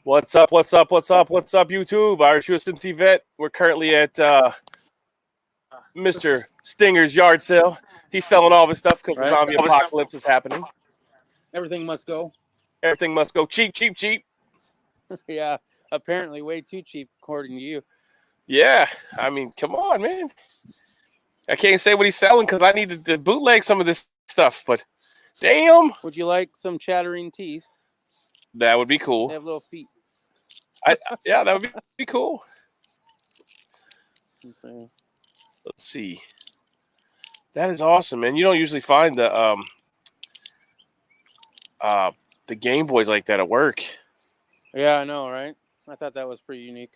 What's up, YouTube? Irish USMC Vet. We're currently at Mr. Stinger's yard sale. He's selling all of his stuff because the zombie apocalypse is happening. Everything must go. Everything must go cheap. Yeah, apparently way too cheap, according to you. Yeah, I mean, come on, man. I can't say what he's selling because I need to bootleg some of this stuff, but damn. Would you like some chattering teeth? That would be cool. They have little feet. Yeah, that would be cool. Okay. Let's see. That is awesome, man. You don't usually find the Game Boys like that at work. Yeah, I know, right? I thought that was pretty unique.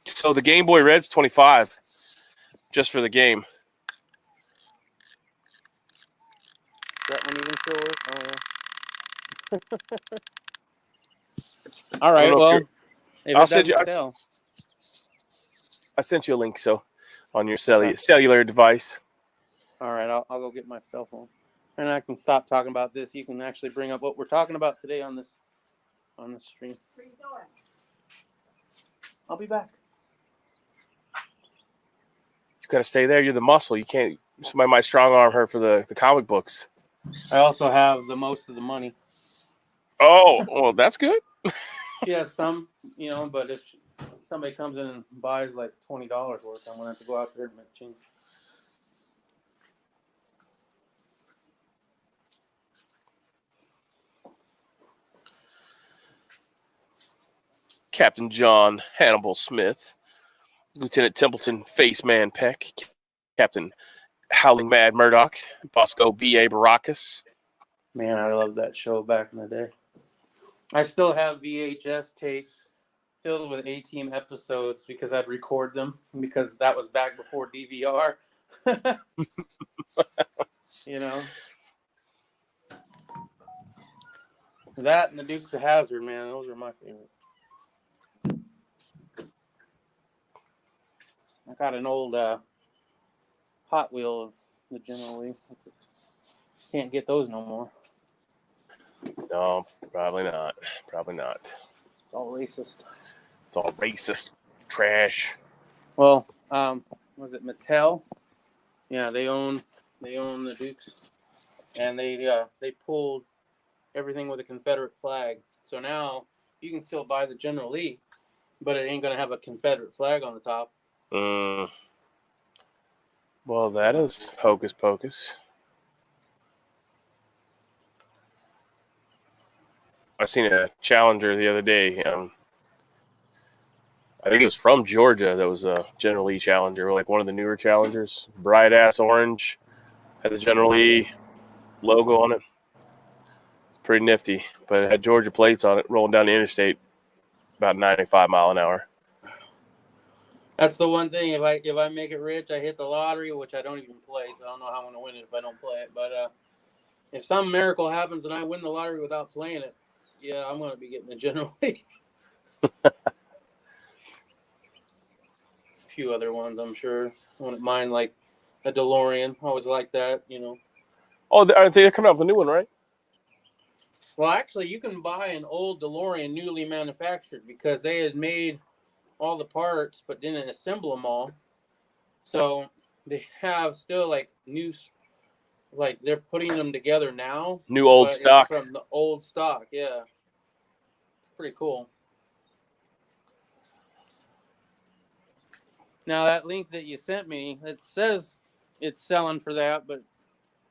So the Game Boy Red's $25 just for the game. That one even still work? Oh, yeah. All right, well, I'll send you. I sent you a link on your cellular device. All right, I'll go get my cell phone, and I can stop talking about this. You can actually bring up what we're talking about today on this stream. Where you going? I'll be back. You got to stay there. You're the muscle. You can't. Somebody might strong arm her for the comic books. I also have the most of the money. Oh, well, that's good. She has some, but if somebody comes in and buys like $20 worth, I'm gonna have to go out there and make change. Captain John Hannibal Smith, Lieutenant Templeton Faceman Peck, Captain Howling Mad Murdoch, Bosco B.A. Baracus. Man, I loved that show back in the day. I still have VHS tapes filled with A-Team episodes because I'd record them because that was back before DVR. That and the Dukes of Hazzard, man, those are my favorite. I got an old Hot Wheel of the General Lee. Can't get those no more. No, probably not. It's all racist. It's all racist. Trash. Well, was it Mattel? Yeah, they own the Dukes, and they pulled everything with a Confederate flag. So now you can still buy the General Lee, but it ain't gonna have a Confederate flag on the top. Well, that is hocus pocus. I seen a Challenger the other day. I think it was from Georgia. That was a General Lee Challenger, like one of the newer Challengers. Bright ass orange, had the General Lee logo on it. It's pretty nifty, but it had Georgia plates on it, rolling down the interstate about 95 mile an hour. That's the one thing. If I make it rich, I hit the lottery, which I don't even play, so I don't know how I'm gonna win it if I don't play it. But if some miracle happens and I win the lottery without playing it, yeah, I'm gonna be getting a General Lee. A few other ones, I'm sure. I wouldn't mind like a DeLorean. I always like that, Oh, they're coming out with a new one, right? Well, actually, you can buy an old DeLorean newly manufactured because they had made all the parts but didn't assemble them all. So they have still like new, like they're putting them together now. New old stock. From the old stock, yeah. It's pretty cool. Now that link that you sent me, it says it's selling for that, but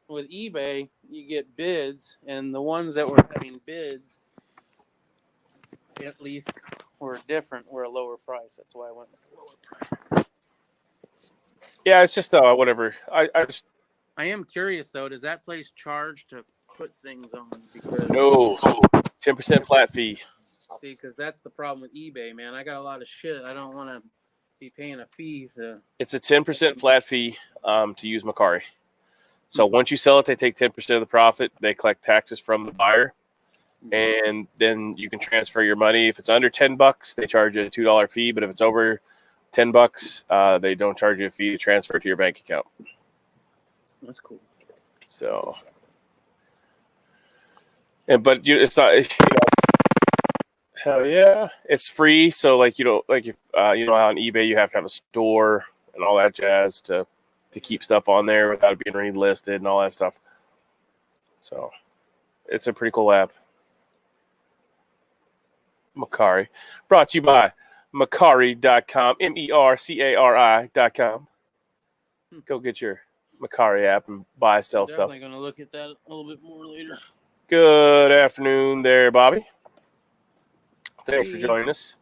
with eBay, you get bids, and the ones that were having bids, at least, were different, were a lower price. That's why I went with the lower price. Yeah, it's just whatever. I am curious though. Does that place charge to put things on? Because no, 10% flat fee. See, because that's the problem with eBay, man. I got a lot of shit. I don't want to be paying a fee to. It's a 10% flat fee to use Macari. So once you sell it, they take 10% of the profit. They collect taxes from the buyer, and then you can transfer your money. If it's under $10, they charge you a $2 fee. But if it's over $10, they don't charge you a fee to transfer to your bank account. That's cool. So, but it's not. Hell yeah. It's free. So like, you know, like if, you know, how on eBay, you have to have a store and all that jazz to keep stuff on there without it being relisted and all that stuff. So it's a pretty cool app. Macari. Brought to you by Macari.com, MERCARI.com. Go get your Macari app and buy, sell stuff. Definitely going to look at that a little bit more later. Good afternoon there, Bobby. Thanks for joining us.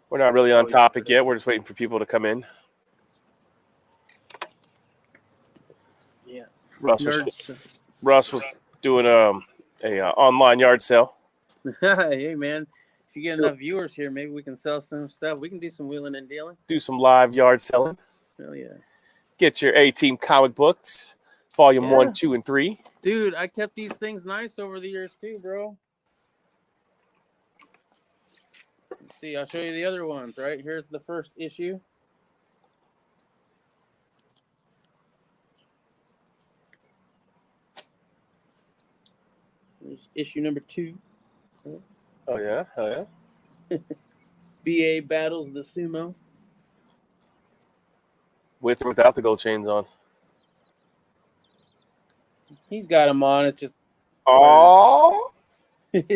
We're not really on topic yet. We're just waiting for people to come in. Yeah. Russ was doing a online yard sale. Hey, man. If you get enough viewers here, maybe we can sell some stuff. We can do some wheeling and dealing. Do some live yard selling. Hell yeah. Get your A-Team comic books, volume 1, 2, and 3. Dude, I kept these things nice over the years too, bro. Let's see, I'll show you the other ones, right? Here's the first issue. Here's issue number 2. Oh, yeah? Hell yeah. BA battles the sumo. With or without the gold chains on? He's got them on. It's just... Oh. And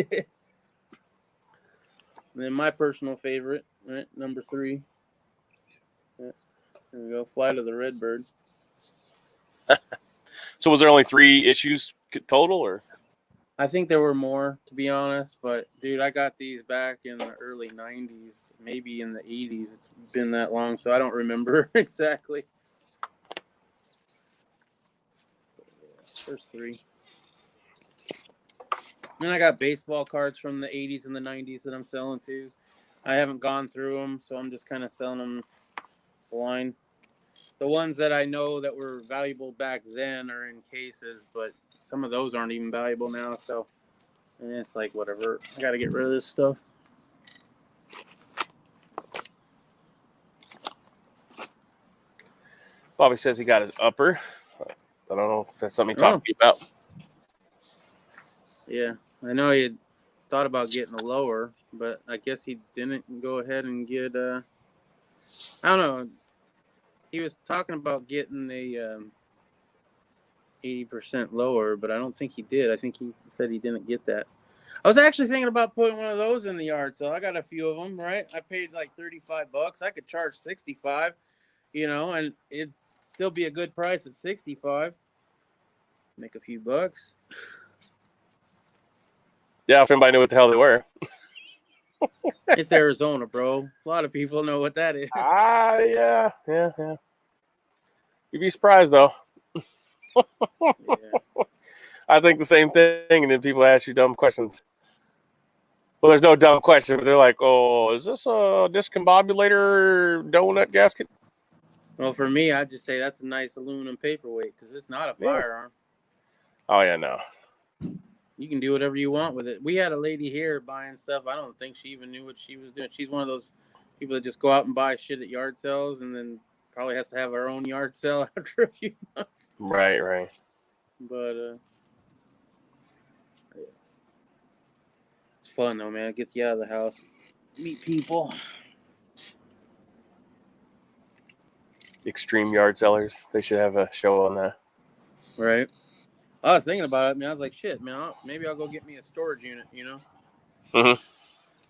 then my personal favorite, right? Number 3. Yeah. There we go. Flight of the Redbird. So was there only 3 issues total, or? I think there were more, to be honest. But, dude, I got these back in the early 90s, maybe in the 80s. It's been that long, so I don't remember exactly. First 3. And I got baseball cards from the 80s and the 90s that I'm selling too. I haven't gone through them, so I'm just kind of selling them blind. The ones that I know that were valuable back then are in cases, but some of those aren't even valuable now, so and it's like whatever. I got to get rid of this stuff. Bobby says he got his upper. I don't know if that's something he talked to you about. Yeah, I know he had thought about getting a lower, but I guess he didn't go ahead and get I don't know. He was talking about getting a 80% lower, but I don't think he did. I think he said he didn't get that. I was actually thinking about putting one of those in the yard, so I got a few of them, right? I paid like $35. I could charge $65, you know, and it'd still be a good price at $65. Make a few bucks. Yeah, if anybody knew what the hell they were. It's Arizona, bro. A lot of people know what that is. Yeah. You'd be surprised, though. Yeah. I think the same thing, and then people ask you dumb questions. Well, there's no dumb question, but they're like, oh, is this a discombobulator donut gasket? Well, for me, I'd just say that's a nice aluminum paperweight because it's not a firearm. Oh, yeah, no. You can do whatever you want with it. We had a lady here buying stuff. I don't think she even knew what she was doing. She's one of those people that just go out and buy shit at yard sales and then probably has to have her own yard sale after a few months. Right. But yeah. It's fun, though, man. It gets you out of the house. Meet people. Extreme yard sellers. They should have a show on that. Right. I was thinking about it, man. I was like, shit, man, maybe I'll go get me a storage unit, you know? Mm-hmm.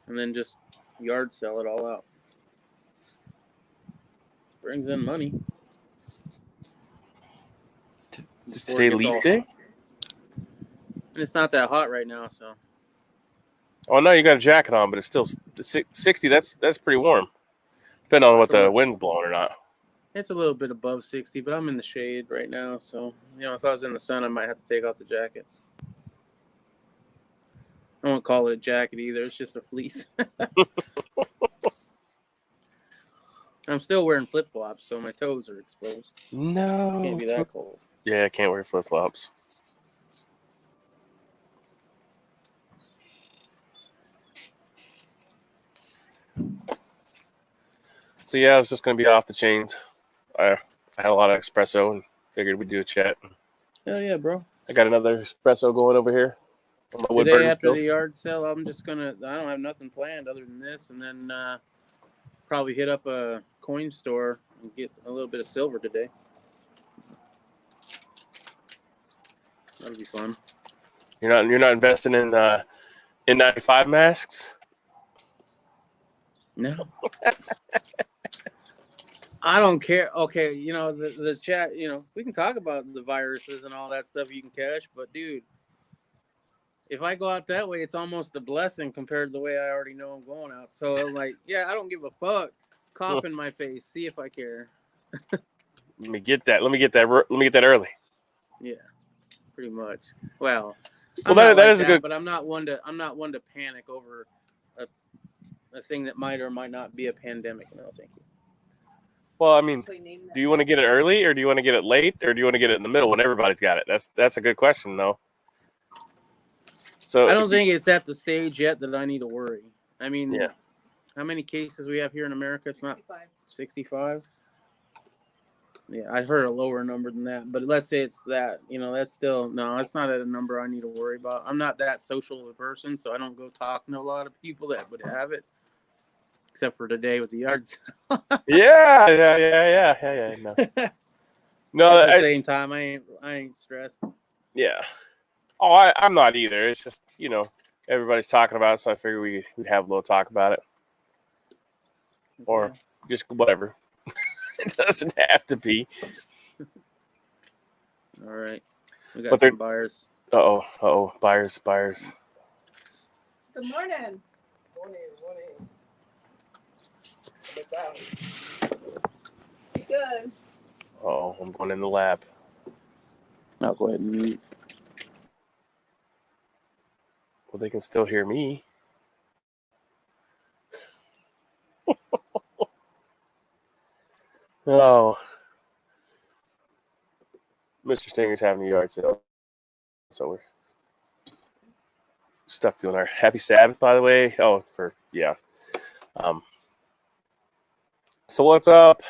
And then just yard sell it all out. Brings in money. Is today leaf day? And it's not that hot right now, so. Oh, no, you got a jacket on, but it's still 60. That's pretty warm. Depending on what the wind's blowing or not. It's a little bit above 60, but I'm in the shade right now, so, you know, if I was in the sun, I might have to take off the jacket. I won't call it a jacket either. It's just a fleece. I'm still wearing flip-flops, so my toes are exposed. No. Can't be that cold. Yeah, I can't wear flip-flops. So, yeah, I was just going to be off the chains. I had a lot of espresso and figured we'd do a chat. Hell yeah, bro. I got another espresso going over here. On my Today Woodburn after field. the yard sale, I don't have nothing planned other than this, and then probably hit up a coin store and get a little bit of silver today. That'll be fun. You're not investing in N95 masks? No. I don't care. Okay, the chat, we can talk about the viruses and all that stuff you can catch, but dude, if I go out that way, it's almost a blessing compared to the way I already know I'm going out. So I'm like, yeah, I don't give a fuck. Cough in my face. See if I care. Let me get that early. Yeah, pretty much. Well, That is a good. but I'm not one to panic over a thing that might or might not be a pandemic. No, thank you. Well, I mean, do you want to get it early, or do you want to get it late, or do you want to get it in the middle when everybody's got it? That's a good question, though. So I don't think it's at the stage yet that I need to worry. I mean, yeah. How many cases we have here in America? It's 65. Not 65. Yeah, I heard a lower number than that, but let's say it's that. That's still it's not at a number I need to worry about. I'm not that social of a person, so I don't go talking to a lot of people that would have it. Except for today with the yard sale. Yeah. No. At the same time, I ain't stressed. Yeah. Oh, I'm not either. It's just everybody's talking about it, so I figure we'd have a little talk about it, or just whatever. It doesn't have to be. All right, we got some buyers. Buyers. Good morning. Morning. Good. Oh, I'm going in the lab. I'll go ahead and mute. Well, they can still hear me. Oh, Mr. Stinger's having a yard sale, so we're stuck doing our Happy Sabbath, by the way. Oh, So what's up,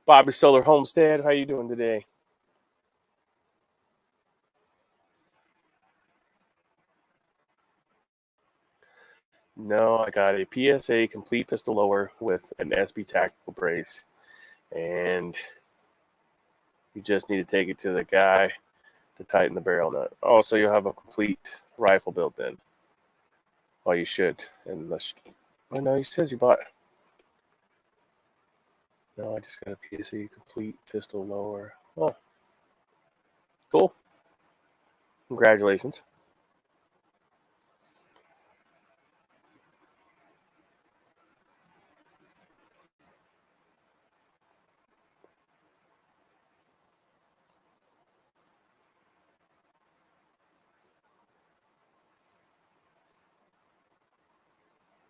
Bobby Solar Homestead? How you doing today? No, I got a PSA complete pistol lower with an SB tactical brace, and you just need to take it to the guy to tighten the barrel nut. Oh, so you'll have a complete rifle built in. Well, you should. No, he says you bought. No, I just got a PSA complete pistol lower. Oh, cool. Congratulations.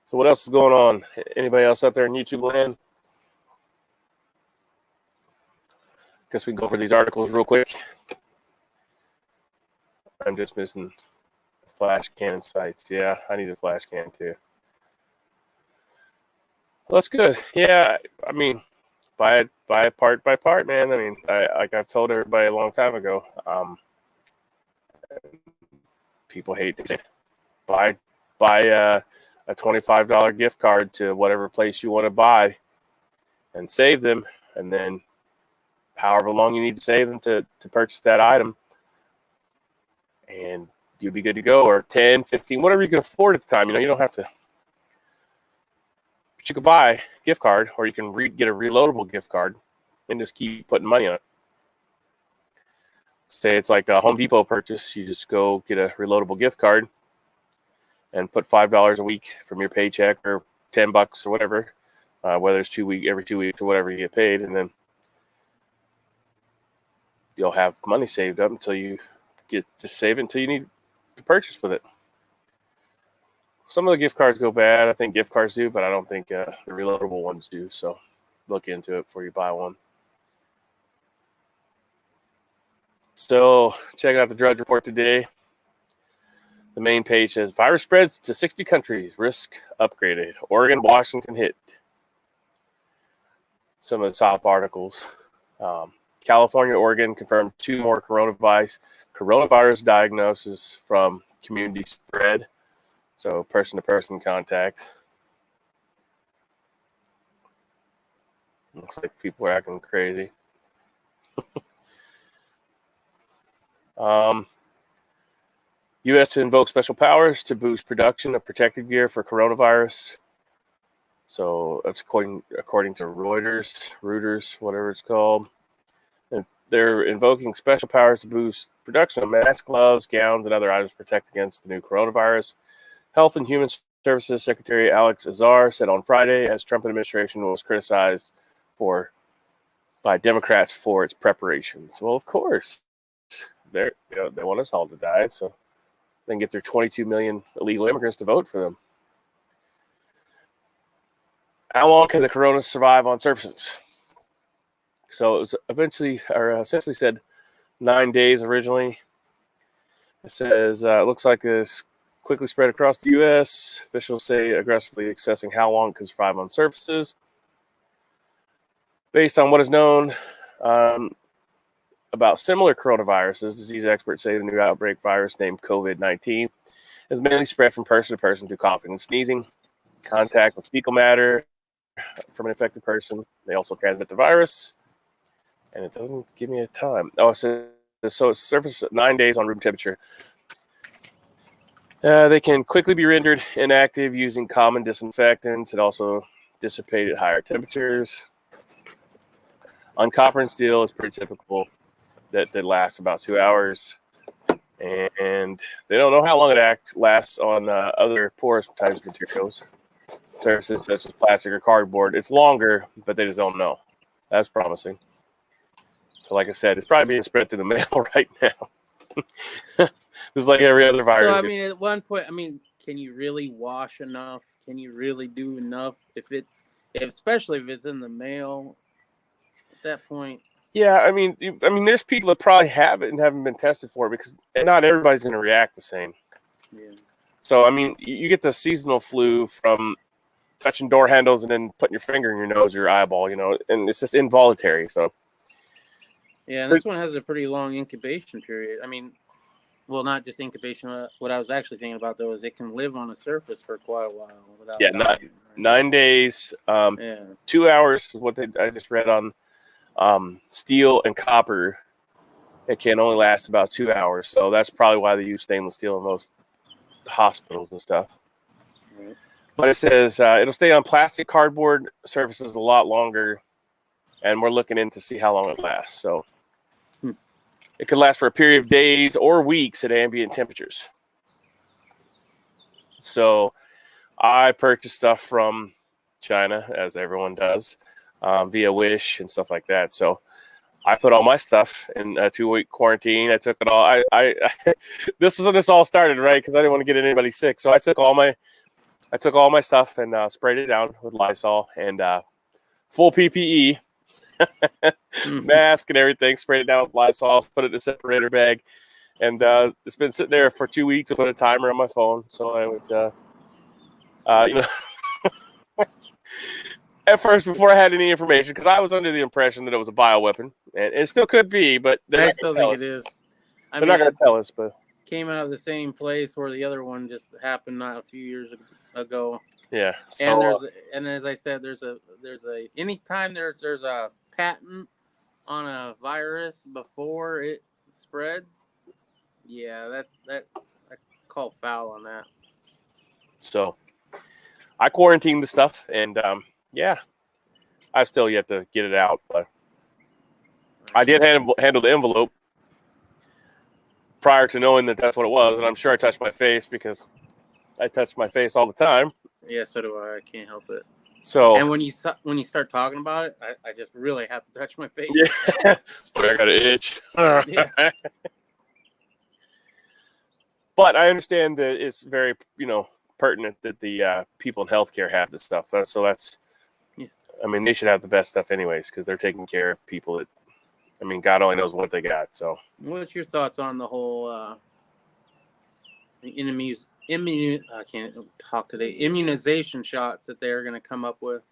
So what else is going on? Anybody else out there in YouTube land? Guess we can go over these articles real quick. I'm just missing flash cannon sights. Yeah, I need a flash cannon too. Well, that's good. Yeah, I mean, buy it part by part, man. I mean, like I've told everybody a long time ago. People hate to say, buy a $25 gift card to whatever place you want to buy, and save them, and then however long you need to save them to purchase that item, and you'll be good to go. Or 10, 15, whatever you can afford at the time. You don't have to. But you could buy a gift card, or you can get a reloadable gift card and just keep putting money on it. Say it's like a Home Depot purchase. You just go get a reloadable gift card and put $5 a week from your paycheck, or $10 or whatever, whether it's every 2 weeks or whatever you get paid, and then you'll have money saved up until you get to save it until you need to purchase with it. Some of the gift cards go bad. I think gift cards do, but I don't think the reloadable ones do. So look into it before you buy one. Still checking out the Drudge Report today. The main page says virus spreads to 60 countries, risk upgraded. Oregon, Washington hit. Some of the top articles. California, Oregon confirmed 2 more coronavirus diagnoses from community spread. So person-to-person contact. Looks like people are acting crazy. U.S. to invoke special powers to boost production of protective gear for coronavirus. So that's according to Reuters, whatever it's called. And they're invoking special powers to boost production of masks, gloves, gowns, and other items to protect against the new coronavirus. Health and Human Services Secretary Alex Azar said on Friday, as Trump administration was criticized by Democrats for its preparations. Well, of course, they want us all to die, so they can get their 22 million illegal immigrants to vote for them. How long can the corona survive on surfaces? So it was essentially said 9 days originally. It says it looks like it's quickly spread across the U.S. Officials say aggressively assessing how long it can survive on surfaces. Based on what is known about similar coronaviruses, disease experts say the new outbreak virus named COVID-19 is mainly spread from person to person through coughing and sneezing, contact with fecal matter from an infected person. They also transmit the virus, and it doesn't give me a time. Oh, so it's surface 9 days on room temperature. They can quickly be rendered inactive using common disinfectants. It also dissipate at higher temperatures. On copper and steel, it's pretty typical that lasts about 2 hours. And they don't know how long it lasts on other porous types of materials, surfaces such as plastic or cardboard. It's longer, but they just don't know. That's promising. So like I said, it's probably being spread through the mail right now. Just like every other virus. So, I mean, at one point, can you really wash enough? Can you really do enough especially if it's in the mail at that point? Yeah, I mean, there's people that probably have it and haven't been tested for it because not everybody's going to react the same. Yeah. So, I mean, you get the seasonal flu from touching door handles and then putting your finger in your nose or your eyeball, and it's just involuntary. So, yeah, and this one has a pretty long incubation period. Well, not just incubation. What I was actually thinking about, though, is it can live on a surface for quite a while without dying, right? 9 days, 2 hours is what I just read on steel and copper. It can only last about 2 hours. So that's probably why they use stainless steel in most hospitals and stuff. Right. But it says it'll stay on plastic, cardboard surfaces a lot longer, and we're looking in to see how long it lasts. So it could last for a period of days or weeks at ambient temperatures. So I purchased stuff from China, as everyone does, via Wish and stuff like that. So I put all my stuff in a 2-week quarantine. I took it all. This is when this all started, right? Because I didn't want to get anybody sick. So I took all my stuff and sprayed it down with Lysol and full PPE. Mask and everything, sprayed it down with Lysol, put it in a separator bag, and it's been sitting there for 2 weeks. I put a timer on my phone, so I would, at first, before I had any information, because I was under the impression that it was a bioweapon, and it still could be, but I still think it is. They're not going to tell us, but came out of the same place where the other one just happened not a few years ago. Yeah. So, and as I said, there's a anytime there's a patent on a virus before it spreads, yeah, that I call foul on that. So I quarantined the stuff, and I've still yet to get it out, but I did handle the envelope prior to knowing that that's what it was, and I'm sure I touched my face because I touch my face all the time. Yeah, so do I. I can't help it. So, and when you start talking about it, I just really have to touch my face. Yeah, but I got an itch. Yeah. But I understand that it's very, pertinent that the people in healthcare have this stuff. Yeah. I mean, they should have the best stuff anyways because they're taking care of people that, God only knows what they got. So, what's your thoughts on the whole I can't talk today. Immunization shots that they're going to come up with.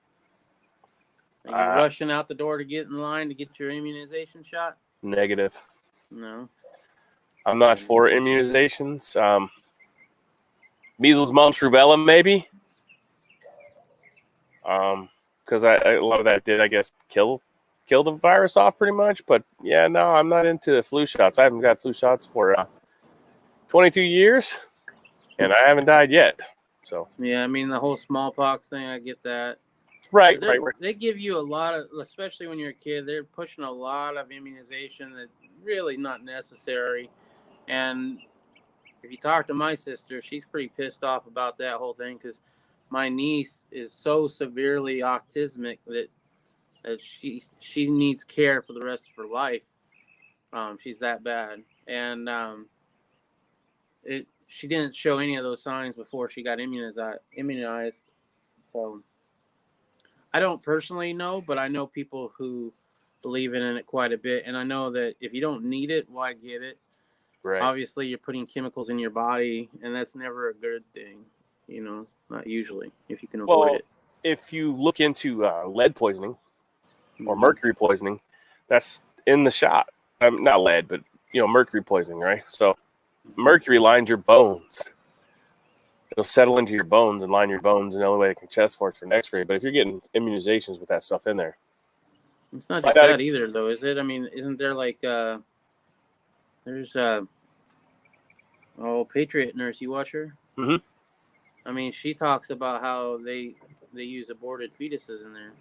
Are you rushing out the door to get in line to get your immunization shot? Negative. No. I'm not for immunizations. Measles, mumps, rubella, maybe. Because a lot of that did, I guess, kill the virus off pretty much. But yeah, no, I'm not into flu shots. I haven't got flu shots for 22 years, and I haven't died yet. So Yeah, I mean the whole smallpox thing, I get that. right. They give you a lot of, especially when you're a kid, they're pushing a lot of immunization that's really not necessary. And if you talk to my sister, she's pretty pissed off about that whole thing because my niece is so severely autistic that she needs care for the rest of her life. She's that bad, and she didn't show any of those signs before she got immunized. So I don't personally know, but I know people who believe in it quite a bit, and I know that if you don't need it, why get it? Right. Obviously, you're putting chemicals in your body, and that's never a good thing. Not usually, if you can avoid it. If you look into lead poisoning or mercury poisoning, that's in the shot. Not lead, but mercury poisoning, right? So mercury lines your bones. It'll settle into your bones and line your bones, and the only way they can test for it for an X-ray. But if you're getting immunizations with that stuff in there, it's not just that either, though, is it? I mean, isn't there like there's Patriot Nurse? You watch her? Mm-hmm. I mean, she talks about how they use aborted fetuses in there.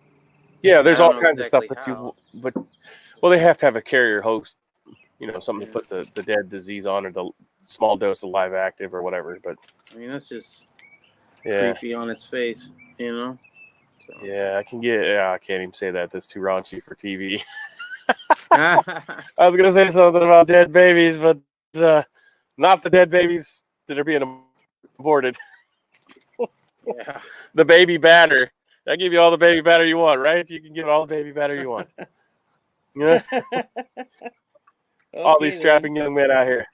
Yeah, there's all kinds exactly of stuff but they have to have a carrier host, something to put the dead disease on, or the small dose of live active or whatever. But I mean, that's just creepy on its face, So. Yeah, I can't even say that. That's too raunchy for TV. I was gonna say something about dead babies, but not the dead babies that are being aborted. Yeah. The baby batter. I give you all the baby batter you want, right? You can get all the baby batter you want. Yeah. All these strapping young men out here.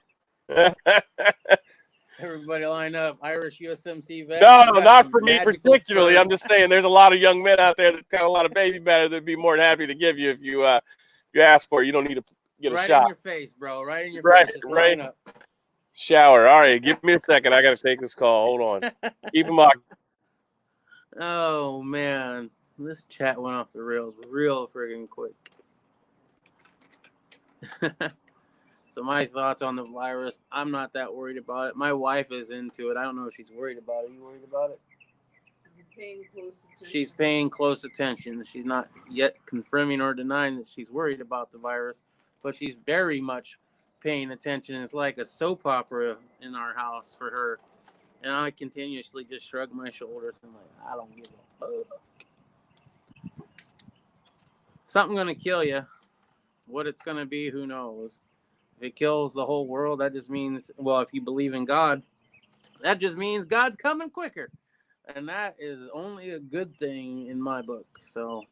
Everybody line up. Irish USMC Vet. No, not for me particularly. Sperm. I'm just saying there's a lot of young men out there that got a lot of baby batter that'd be more than happy to give you if you ask for it. You don't need to get a shot. Right in your face, bro. Right in your face. Just line up. Shower. All right, give me a second. I got to take this call. Hold on. Keep them locked. Oh, man. This chat went off the rails real friggin' quick. So my thoughts on the virus, I'm not that worried about it. My wife is into it. I don't know if she's worried about it. Are you worried about it? She's paying close attention. She's not yet confirming or denying that she's worried about the virus, but she's very much paying attention. It's like a soap opera in our house for her. And I continuously just shrug my shoulders and I don't give a fuck. Something gonna kill you. What it's gonna be, who knows? If it kills the whole world, that just means, if you believe in God, that just means God's coming quicker. And that is only a good thing in my book. So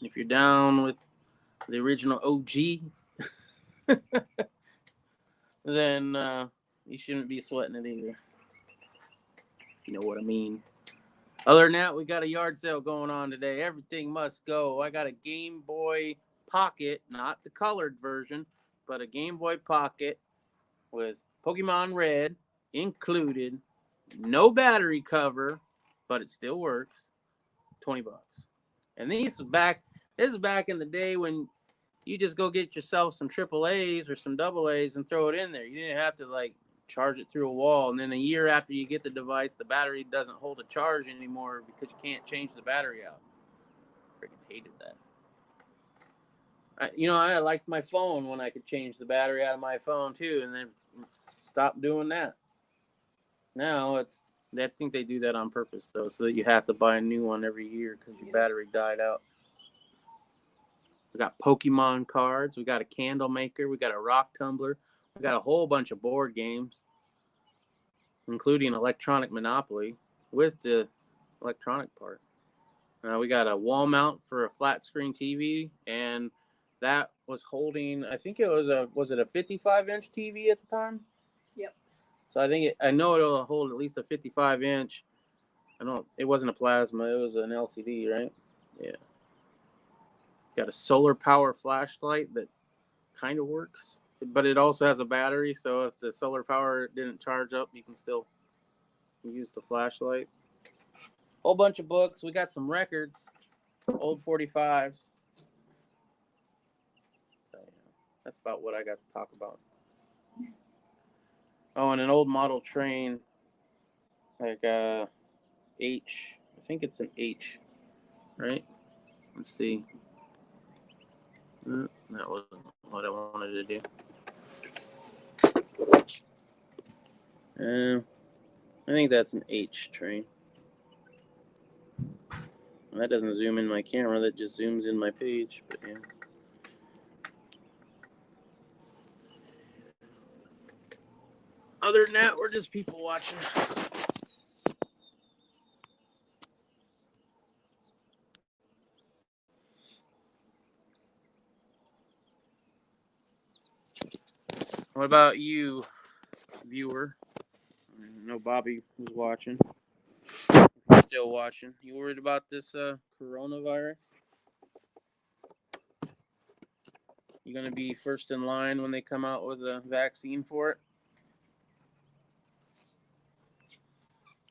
if you're down with the original OG, then you shouldn't be sweating it either. You know what I mean? Other than that, we got a yard sale going on today. Everything must go. I got a Game Boy Pocket, not the colored version, but a Game Boy Pocket with Pokemon Red included. No battery cover, but it still works. $20. And this is back in the day when you just go get yourself some AAAs or some AAs and throw it in there. You didn't have to charge it through a wall. And then a year after you get the device, the battery doesn't hold a charge anymore because you can't change the battery out. Freaking hated that. I liked my phone when I could change the battery out of my phone too, and then stopped doing that. Now I think they do that on purpose though, so that you have to buy a new one every year because your battery died out. We got Pokemon cards, we got a candle maker, we got a rock tumbler, we got a whole bunch of board games, including electronic Monopoly with the electronic part. We got a wall mount for a flat screen TV, and that was holding, I think it was a 55-inch TV at the time? Yep. So I know it'll hold at least a 55-inch. It wasn't a plasma, it was an LCD, right? Yeah. Got a solar power flashlight that kind of works, but it also has a battery, so if the solar power didn't charge up, you can still use the flashlight. Whole bunch of books. We got some records, old 45s. So, yeah, that's about what I got to talk about. Oh, and an old model train, like H. I think it's an H, right? Let's see. That wasn't what I wanted to do. I think that's an H train. That doesn't zoom in my camera. That just zooms in my page. But yeah. Other than that, we're just people watching. What about you, viewer? I know Bobby was watching. Still watching. You worried about this coronavirus? You gonna be first in line when they come out with a vaccine for it?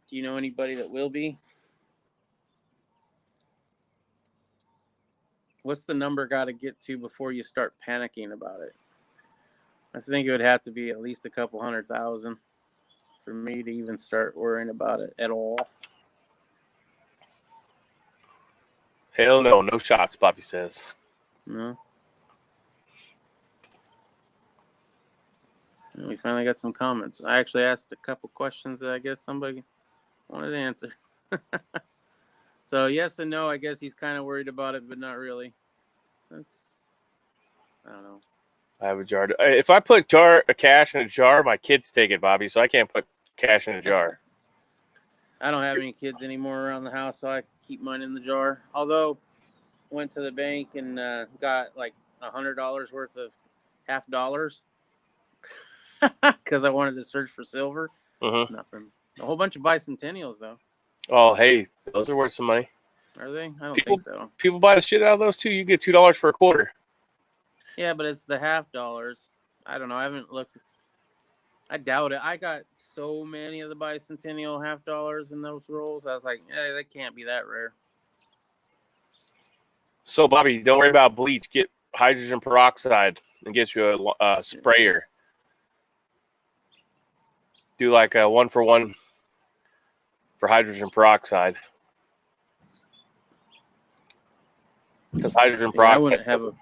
Do you know anybody that will be? What's the number got to get to before you start panicking about it? I think it would have to be at least a couple 100,000 for me to even start worrying about it at all. Hell no, no shots, Bobby says. No. And we finally got some comments. I actually asked a couple questions that I guess somebody wanted to answer. So yes and no, I guess he's kind of worried about it, but not really. I don't know. I have a jar. If I put cash in a jar, my kids take it, Bobby, so I can't put cash in a jar. I don't have any kids anymore around the house, so I keep mine in the jar. Although, went to the bank and got like $100 worth of half dollars because I wanted to search for silver. Mm-hmm. Nothing. A whole bunch of bicentennials, though. Oh, hey, those are worth some money. Are they? I don't think so. People buy the shit out of those too. You get $2 for a quarter. Yeah, but it's the half dollars. I don't know. I haven't looked. I doubt it. I got so many of the bicentennial half dollars in those rolls. I was like, hey, that can't be that rare. So, Bobby, don't worry about bleach. Get hydrogen peroxide and get you a sprayer. Do like a 1-for-1 for hydrogen peroxide. Because hydrogen peroxide. I wouldn't have a.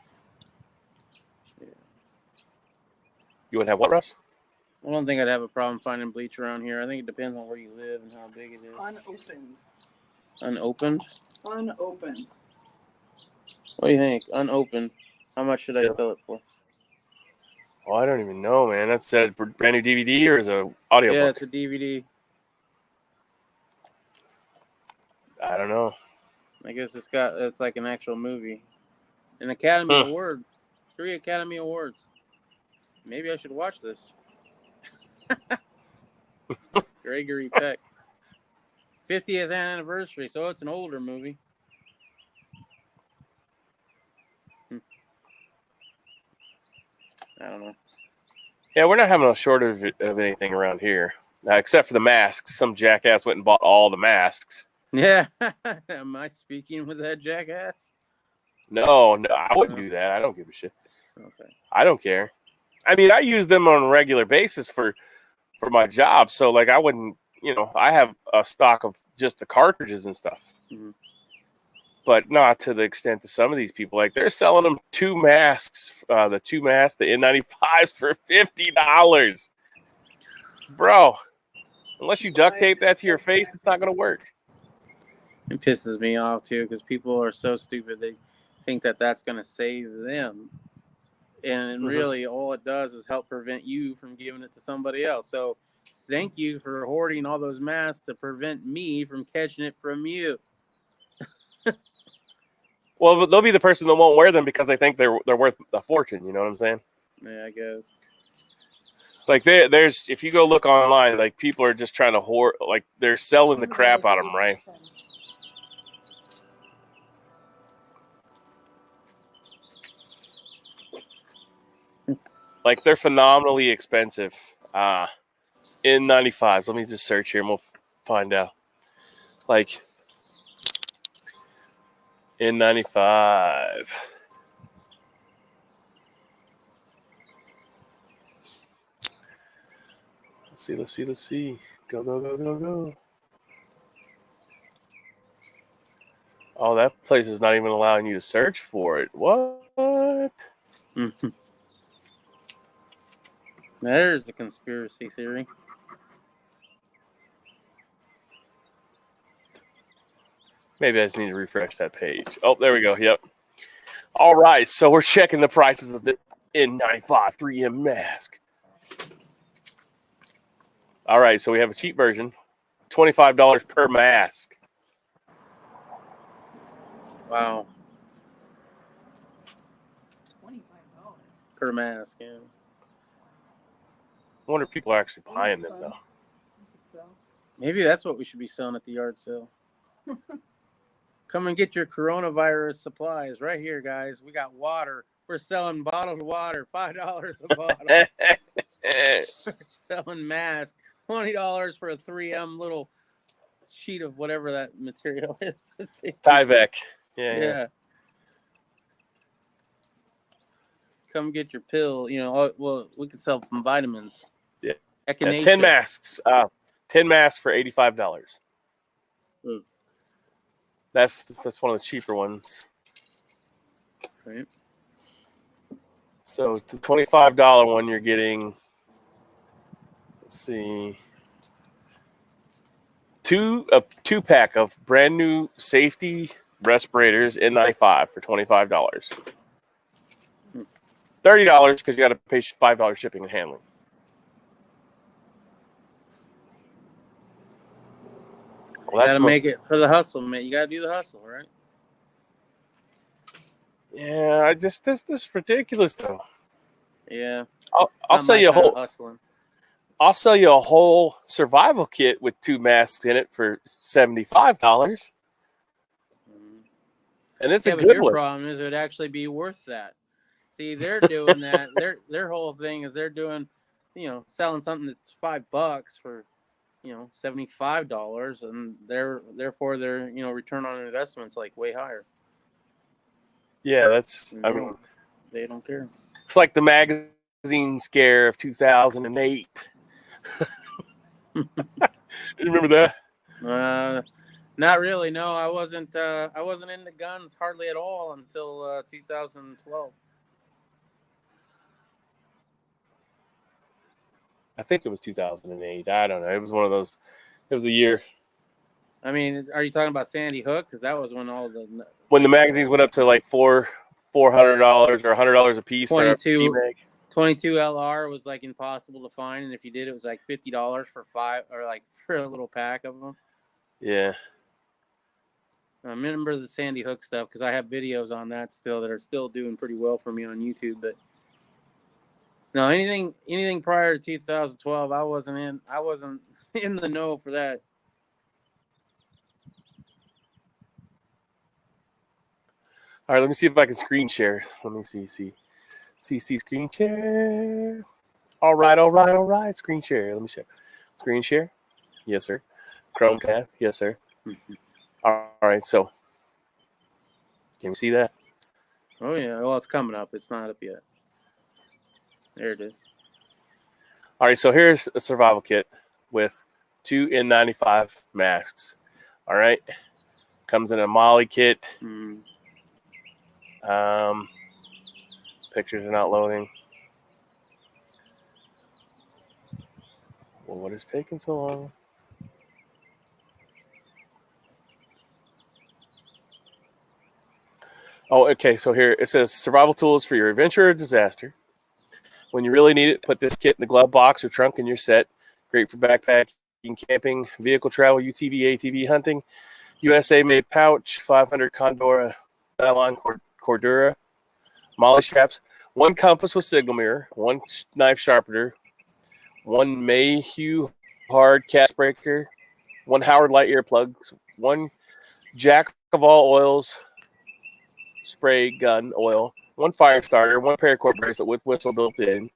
You wouldn't have what, Russ? I don't think I'd have a problem finding bleach around here. I think it depends on where you live and how big it is. Unopened. Unopened? Unopened. What do you think? Unopened. How much should I sell it for? Oh, I don't even know, man. That's a brand new DVD or is it an audio Yeah, book? it's a DVD. I don't know. I guess it's like an actual movie. An Academy Award. 3 Academy Awards. Maybe I should watch this. Gregory Peck. 50th anniversary, so it's an older movie. I don't know. Yeah, we're not having a shortage of anything around here. Except for the masks. Some jackass went and bought all the masks. Yeah. Am I speaking with that jackass? No, I wouldn't do that. I don't give a shit. Okay. I don't care. I mean, I use them on a regular basis for my job. So, like, I wouldn't, I have a stock of just the cartridges and stuff. Mm-hmm. But not to the extent of some of these people. Like, they're selling them 2 masks, the N95s for $50. Bro, unless you duct tape that to your face, it's not going to work. It pisses me off, too, because people are so stupid. They think that that's going to save them. And really, all it does is help prevent you from giving it to somebody else. So thank you for hoarding all those masks to prevent me from catching it from you. Well, they'll be the person that won't wear them because they think they're worth a fortune. You know what I'm saying? Yeah, I guess. Like there's if you go look online, like people are just trying to hoard. Like they're selling the crap out of them, right? Like they're phenomenally expensive. N95s. Let me just search here and we'll find out. Like N95. Let's see. Go. Oh, that place is not even allowing you to search for it. What? Mhm. There's the conspiracy theory. Maybe I just need to refresh that page. Oh, there we go. Yep. All right. So we're checking the prices of the N95 3M mask. All right. So we have a cheap version, $25 per mask. Wow. $25. Per mask, yeah. I wonder if people are actually buying them, though. So, Maybe that's what we should be selling at the yard sale. Come and get your coronavirus supplies right here, guys. We got water. We're selling bottled water, $5 a bottle. We're selling masks, $20 for a 3M little sheet of whatever that material is. Tyvek. Yeah. Come get your pill. You know, well, we could sell some vitamins. Yeah. Echinacea. 10 masks. 10 masks for $85. Mm. That's one of the cheaper ones. Right. So the $25 one, you're getting, let's see, a two-pack of brand new safety respirators N95 for $25. $30 because you got to pay $5 shipping and handling. Well, You gotta make it for the hustle, man. You gotta do the hustle, right? Yeah, this is ridiculous though. Yeah. I'll sell you a whole. Hustling. I'll sell you a whole survival kit with 2 masks in it for $75, and it's a But good your one. problem is it would actually be worth that. See, they're doing that. Their whole thing is they're doing, selling something that's $5 for, $75, and therefore their return on investment's like way higher. Yeah, that's. I mean, they don't care. It's like the magazine scare of 2008. You remember that? Not really. No, I wasn't. I wasn't into guns hardly at all until 2012. I think it was 2008. I don't know. It was one of those. It was a year. I mean, are you talking about Sandy Hook? Because that was when the magazines went up to like $400 or $100 a piece. 22 LR was like impossible to find, and if you did, it was like $50 for 5 or like for a little pack of them. Yeah. I remember the Sandy Hook stuff because I have videos on that still that are still doing pretty well for me on YouTube. But no, anything prior to 2012, I wasn't in the know for that. All right, let me see if I can screen share. Let me see screen share. All right. Screen share. Let me share. Screen share. Yes, sir. Chromecast. Yes, sir. All right, so can we see that? Oh yeah. Well, it's coming up. It's not up yet. There it is. All right, so here's a survival kit with 2 N95 masks. All right, comes in a Molly kit. Pictures are not loading. Well, what is taking so long? Oh, okay. So here it says survival tools for your adventure or disaster. When you really need it, put this kit in the glove box or trunk and you're set. Great for backpacking, camping, vehicle travel, UTV, ATV, hunting. USA made pouch, 500 Condora nylon Cordura, Molly straps, 1 compass with signal mirror, 1 knife sharpener, 1 Mayhew hard cast breaker, 1 Howard light earplugs, 1 Jack of all oils spray gun oil, 1 fire starter, 1 paracord bracelet with whistle built in,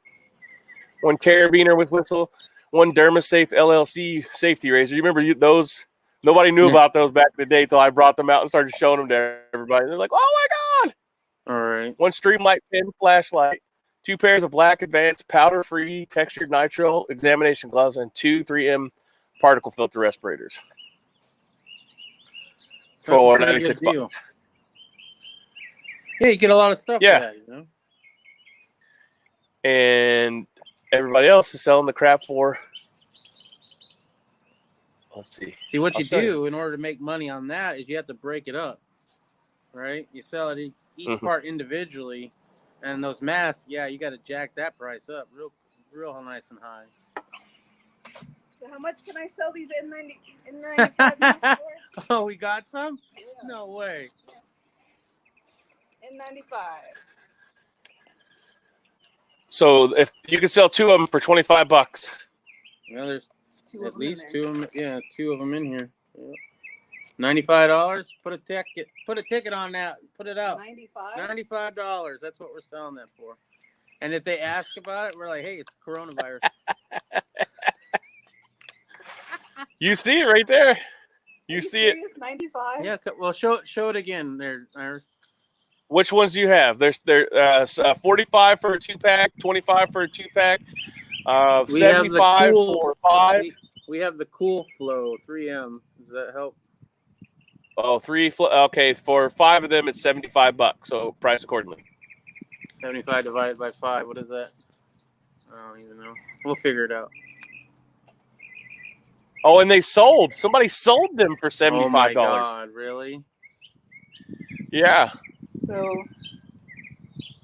1 carabiner with whistle, one DermaSafe LLC safety razor. You remember those? Nobody knew Yeah. about those back in the day until I brought them out and started showing them to everybody. They're like, "Oh my god!" All right. One Streamlight pen flashlight, 2 pairs of black advanced powder-free textured nitrile examination gloves, and 2 3M particle filter respirators That's a for pretty 96 good deal. bucks. Yeah, you get a lot of stuff Yeah. for that, you know. And everybody else is selling the crap for. Let's see. See, what I'll you show do you. in order to make money on that is you have to break it up, right? You sell it each Mhm. part individually, and those masks, yeah, you got to jack that price up real nice and high. So how much can I sell these N95 masks for? Oh, we got some? Yeah, No way. N95. So if you can sell 2 of them for 25 bucks. Well, there's Two of at them least in 2 of them. Yeah, 2 of them in here. Yeah. $95. Put a ticket on that. Put it out. 95. $95. That's what we're selling that for. And if they ask about it, we're like, hey, it's coronavirus. You see it right there. Are You see serious? 95. Yeah. Well, show it again there, Iris. Which ones do you have? There's 45 for a 2-pack, 25 for a 2-pack, We have the 75 cool. for 5. We have the Cool Flow 3M. Does that help? Oh, 3. Okay, for 5 of them, it's 75 bucks. So price accordingly. 75 divided by 5. What is that? I don't even know. We'll figure it out. Oh, and they sold. Somebody sold them for $75. Oh my God! Really? Yeah. So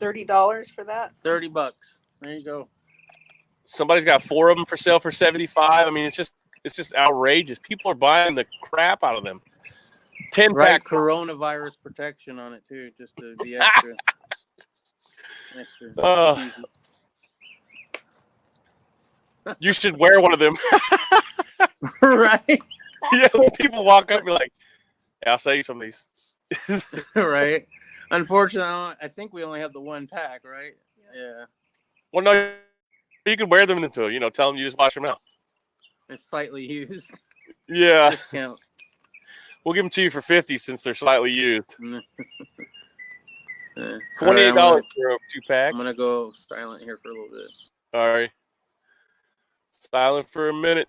$30 for that. $30. There you go. Somebody's got 4 of them for sale for 75. I mean, it's just outrageous. People are buying the crap out of them. 10 Right, pack. coronavirus protection on it too, just to be extra. Cheesy. You should wear one of them. Right. Yeah, when people walk up and be like, "Yeah, I'll sell you some of these." Right. Unfortunately, I think we only have the 1 pack, right? Yeah. Well, no, you can wear them into it. Tell them you just wash them out. It's slightly used. Yeah, Discount. we'll give them to you for 50 since they're slightly used. $28 $28 for a 2-pack. I'm gonna go silent here for a little bit. All right, silent for a minute.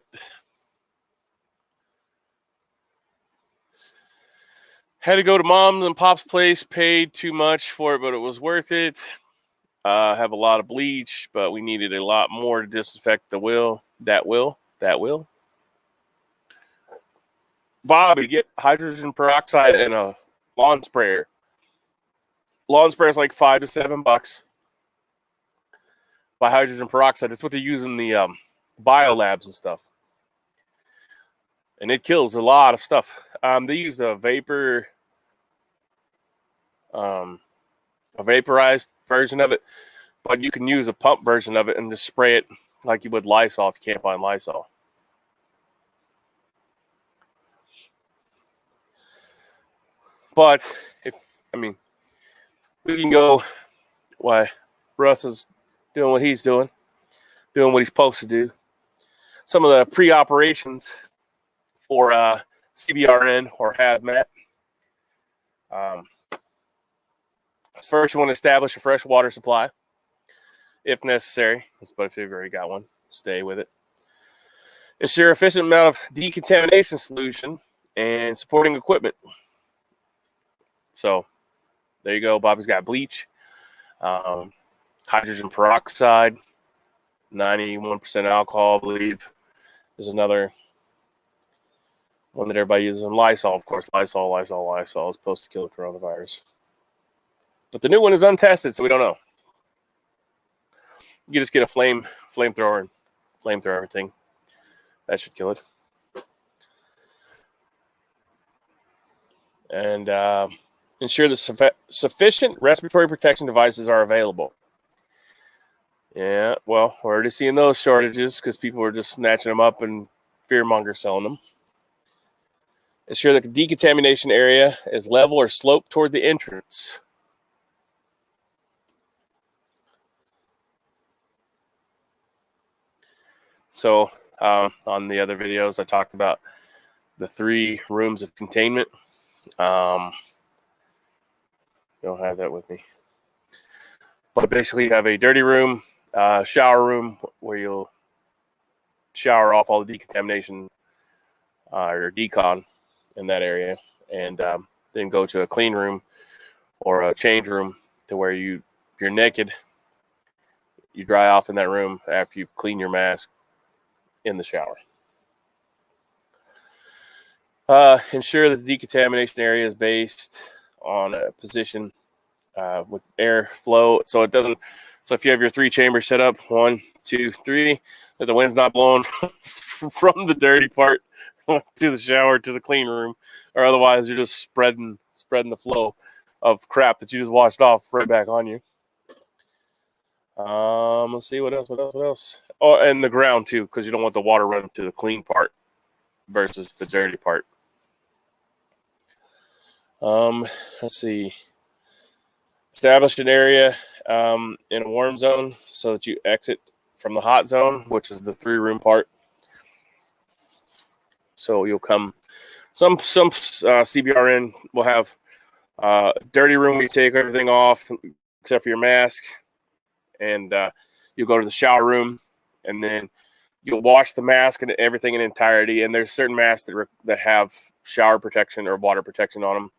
Had to go to Mom's and Pop's place. Paid too much for it, but it was worth it. Have a lot of bleach, but we needed a lot more to disinfect the will. That will. Bobby, get hydrogen peroxide and a lawn sprayer. Lawn sprayer is like $5 to $7. By hydrogen peroxide, it's what they use in the biolabs and stuff, and it kills a lot of stuff. They use a vaporized version of it, but you can use a pump version of it and just spray it like you would Lysol if you can't find Lysol. But we can go. Why Russ is doing what he's doing what he's supposed to do. Some of the pre-operations for CBRN or hazmat. First, you want to establish a fresh water supply, if necessary. But if you've already got one, stay with it. Ensure efficient amount of decontamination solution and supporting equipment. So, there you go. Bobby's got bleach, hydrogen peroxide, 91% alcohol, I believe. There's another one that everybody uses, and Lysol, of course. Lysol is supposed to kill the coronavirus. But the new one is untested, so we don't know. You just get a flamethrower and flamethrower everything. That should kill it. And ensure that sufficient respiratory protection devices are available. Yeah, well, we're already seeing those shortages because people are just snatching them up and fearmonger selling them. Ensure that the decontamination area is level or sloped toward the entrance. So On the other videos, I talked about the 3 rooms of containment. Don't have that with me. But basically, you have a dirty room, shower room where you'll shower off all the decontamination or decon in that area, and then go to a clean room or a change room to where you're naked. You dry off in that room after you've cleaned your mask in the shower. Ensure that the decontamination area is based on a position with airflow, so it doesn't. So if you have your 3 chambers set up, 1, 2, 3, that the wind's not blowing from the dirty part to the shower to the clean room, or otherwise you're just spreading the flow of crap that you just washed off right back on you. Let's see what else. Oh, and the ground too, because you don't want the water running to the clean part versus the dirty part. Let's see. Establish an area in a warm zone so that you exit from the hot zone, which is the 3-room part. So you'll come. Some CBRN will have a dirty room where you take everything off except for your mask, and you'll go to the shower room, and then you'll wash the mask and everything in entirety. And there's certain masks that have shower protection or water protection on them,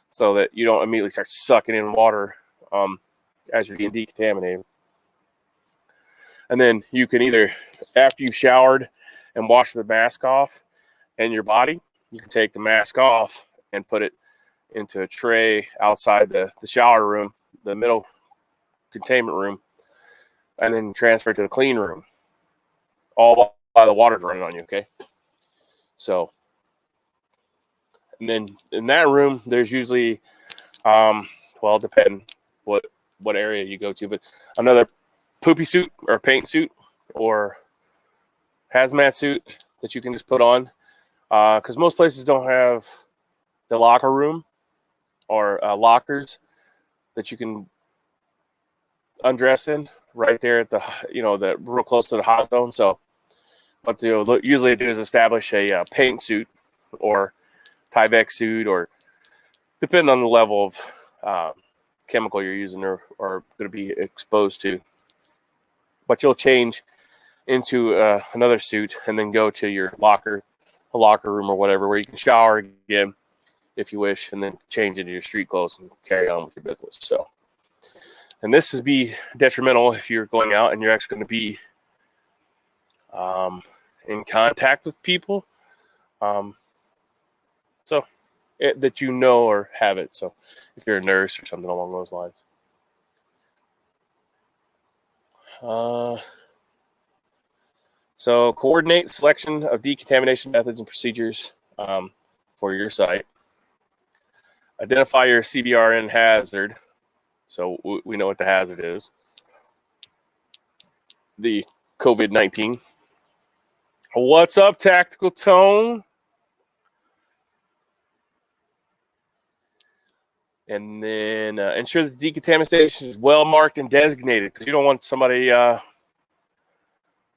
so that you don't immediately start sucking in water as you're getting decontaminated. And then you can either, after you've showered and washed the mask off and your body, you can take the mask off and put it into a tray outside the shower room, the middle containment room, and then transfer it to the clean room, all while the water's running on you, okay? So, and then in that room, there's usually, well, depending what area you go to, but another poopy suit or paint suit or hazmat suit that you can just put on, because most places don't have the locker room or lockers that you can undress in right there at the real close to the hot zone. So what they'll usually do is establish a paint suit or Tyvek suit, or depending on the level of chemical you're using or going to be exposed to. But you'll change into another suit and then go to your locker room or whatever, where you can shower again if you wish, and then change into your street clothes and carry on with your business. So, and this is be detrimental if you're going out and you're actually going to be in contact with people, that you know or have it. So if you're a nurse or something along those lines. So coordinate selection of decontamination methods and procedures for your site. Identify your CBRN hazard. So we know what the hazard is. The COVID-19. What's up, Tactical Tone? And then ensure that the decontamination station is well marked and designated, because you don't want somebody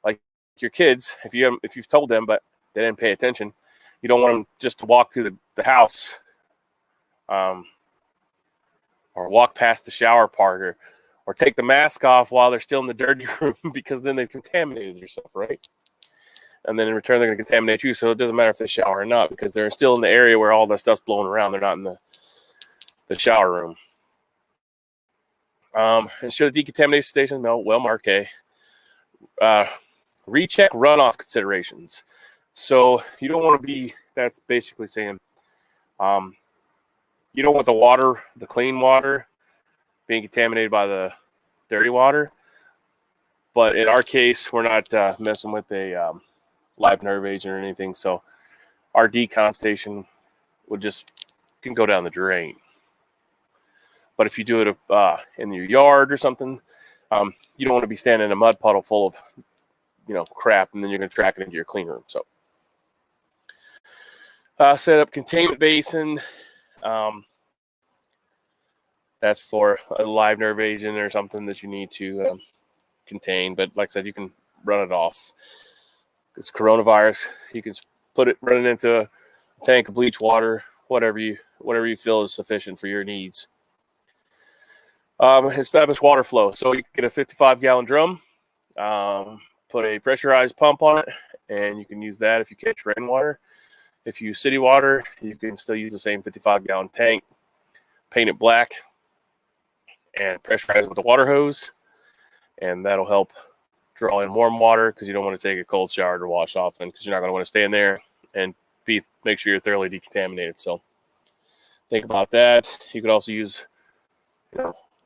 like your kids, if you've told them but they didn't pay attention, you don't want them just to walk through the house or walk past the shower part or take the mask off while they're still in the dirty room, because then they've contaminated yourself, right? And then in return, they're going to contaminate you. So it doesn't matter if they shower or not, because they're still in the area where all that stuff's blowing around. They're not in the shower room. Ensure the decontamination station is well marked. Recheck runoff considerations. So you don't want to be, that's basically saying you don't want the clean water being contaminated by the dirty water. But in our case, we're not messing with a live nerve agent or anything. So our decon station can go down the drain. But if you do it in your yard or something, you don't want to be standing in a mud puddle full of, crap, and then you're going to track it into your clean room. So, set up containment basin. That's for a live nerve agent or something that you need to contain. But like I said, you can run it off. It's coronavirus. You can run it into a tank of bleach water, whatever you feel is sufficient for your needs. Establish water flow. So you can get a 55-gallon drum, put a pressurized pump on it, and you can use that if you catch rainwater. If you use city water, you can still use the same 55-gallon tank, paint it black, and pressurize it with a water hose, and that'll help draw in warm water because you don't want to take a cold shower to wash off in, because you're not going to want to stay in there and make sure you're thoroughly decontaminated. So think about that. You could also use,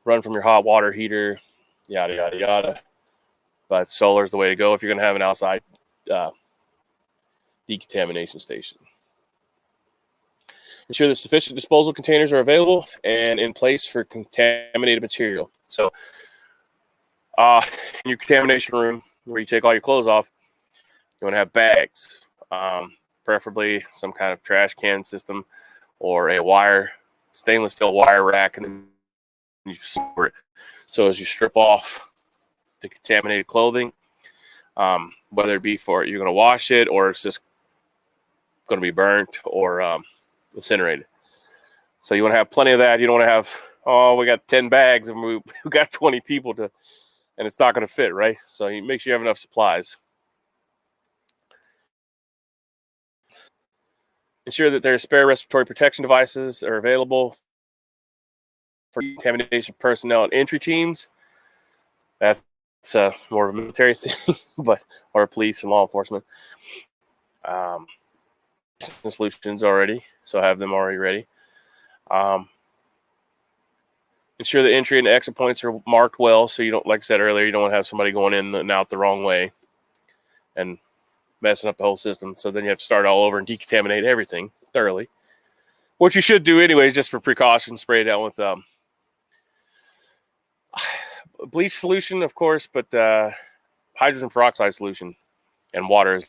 run from your hot water heater, yada, yada, yada. But solar is the way to go if you're going to have an outside decontamination station. Ensure that sufficient disposal containers are available and in place for contaminated material. So in your contamination room where you take all your clothes off, you want to have bags, preferably some kind of trash can system or a stainless steel wire rack, and then you store it. So as you strip off the contaminated clothing, whether it be you're going to wash it or it's just going to be burnt or incinerated. So you want to have plenty of that. You don't want to have, we got 10 bags and we got 20 people and it's not going to fit, right? So you make sure you have enough supplies. Ensure that there are spare respiratory protection devices are available for contamination personnel and entry teams. That's more of a military thing, or police and law enforcement. Solutions already, so have them already ready. Ensure the entry and exit points are marked well, so you don't, like I said earlier, you don't want to have somebody going in and out the wrong way and messing up the whole system. So then you have to start all over and decontaminate everything thoroughly, which you should do anyways, just for precaution. Spray it out with bleach solution, of course, but hydrogen peroxide solution and water is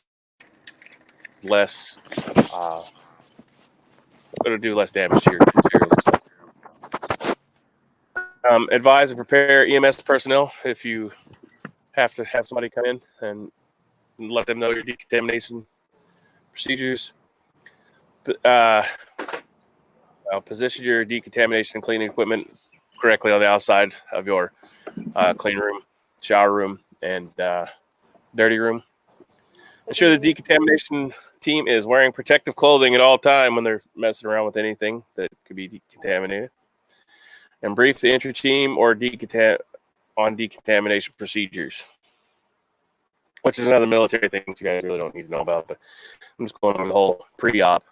less, it'll do less damage to your materials and stuff. Advise and prepare EMS personnel if you have to have somebody come in, and let them know your decontamination procedures. Position your decontamination and cleaning equipment correctly on the outside of your clean room, shower room, and dirty room. Ensure the decontamination team is wearing protective clothing at all time when they're messing around with anything that could be decontaminated. And brief the entry team or on decontamination procedures, which is another military thing you guys really don't need to know about, but I'm just going over the whole pre-op.